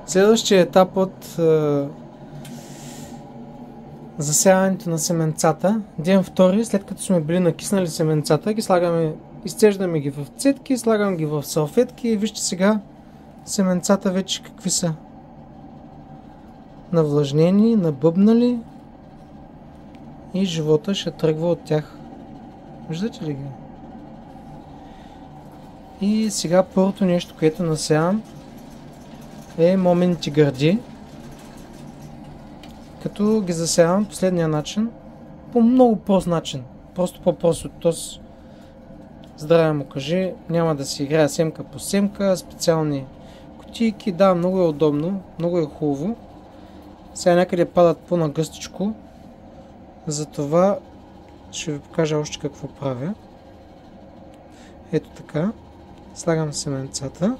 Следващия етап от засяването на семенцата, ден втори, след като сме били накиснали семенцата, ги слагаме, изцеждаме ги в цетки, слагам ги в салфетки и вижте сега семенцата вече какви са. Навлажнени, набъбнали и живота ще тръгва от тях. Виждате ли ги? И сега първото нещо, което насявам, е момените гърди. Като ги засявам последния начин, по много прост начин. Просто по-прост от този. Здраве му кажи, няма да си играя семка по семка, специални кутийки. Да, много е удобно, много е хубаво. Сега някъде падат по-нагъстичко. Затова ще ви покажа още какво правя. Ето така. Слагам семенцата.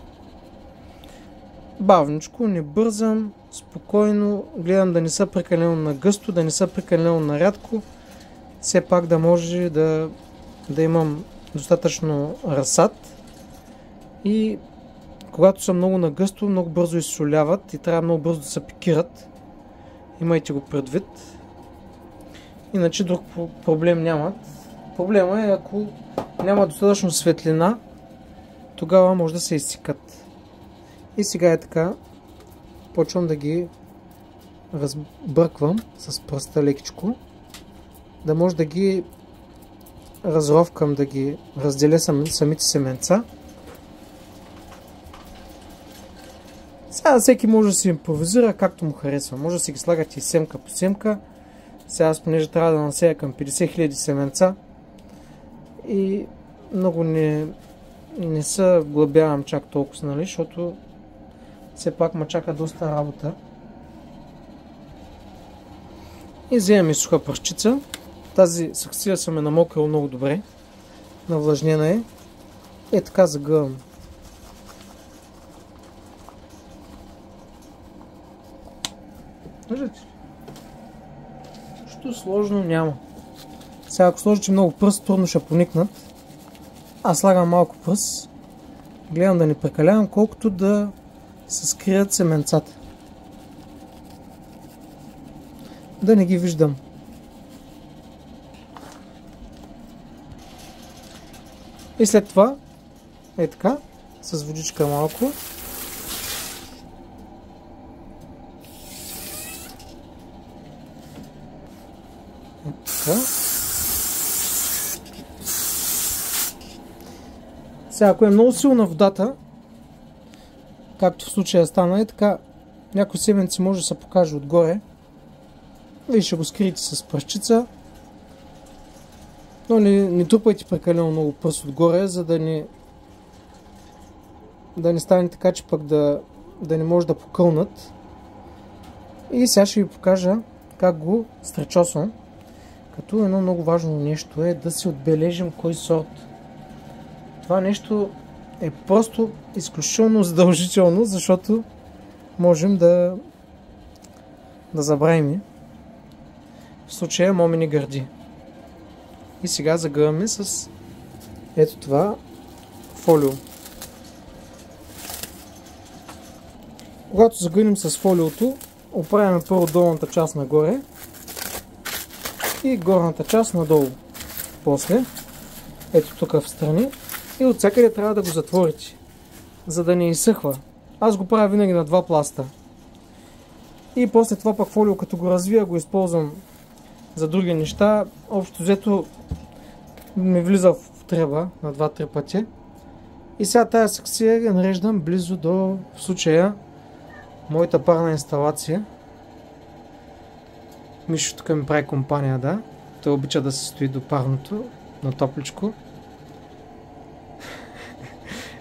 Бавничко, не бързам, спокойно, гледам да не са прекалено нагъсто, да не са прекалено нарядко. Все пак да може да имам достатъчно разсад. И когато са много нагъсто, много бързо изсоляват и трябва много бързо да се пикират. Имайте го предвид. Иначе друг проблем нямат. Проблема е, ако няма достатъчно светлина, тогава може да се изсикат. И сега е така. Почвам да ги разбърквам с пръста лекичко. Да може да ги разровкам, да ги разделя самите семенца. Сега всеки може да си импровизира както му харесва. Може да си ги слагате и семка по семка. Сега аз понеже трябва да насея към 50 000 семенца и много не се вглъбявам чак толкова, нали, защото все пак ме чака доста работа. И вземам и суха пръшчица. Тази саксия съм е намокрил много добре. Навлажнена е. Е така загъвам. Виждате ли? Нищо сложно няма. Сега ако сложите много пръст, трудно ще поникнат. Аз слагам малко пръст. Гледам да не прекалявам, колкото да се скрият семенцата. Да не ги виждам. И след това е така, с водичка малко. Е така. Сега, ако е много силна водата, както в случая стана, е така, някои семенци може да се покаже отгоре. Вие ще го скриете с пръшчица. Но не трупайте прекалено много пръст отгоре, за да не стане така, че пък да не може да покълнат. И сега ще ви покажа как го стречосвам. Като едно много важно нещо е да си отбележим кой сорт. Това нещо е просто изключително задължително, защото можем да забравим. В случая момини гърди. И сега загъваме с ето това фолио. Когато загънем с фолиото, оправяме първо долната част нагоре и горната част надолу. После, ето тук в страни, и от всякъде трябва да го затворите, за да не изсъхва. Аз го правя винаги на два пласта. И после това пък фолио, като го развия, го използвам за други неща. Общо взето ми влиза в треба на 2-3 пъти. И сега тази секция я нареждам близо до, в случая, моята парна инсталация. Мишо тук ми прави компания, да. Той обича да се стои до парното, на топличко.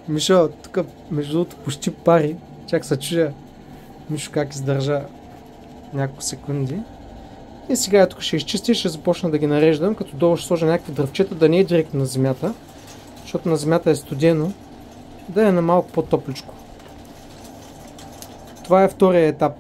Мишо, тук между другото почти пари. Чак се чуя Мишо как издържа няколко секунди. И сега тук ще изчисти и ще започна да ги нареждам, като долу ще сложа някакви дръвчета, да не е директно на земята, защото на земята е студено, да е на малко по-топличко. Това е втория етап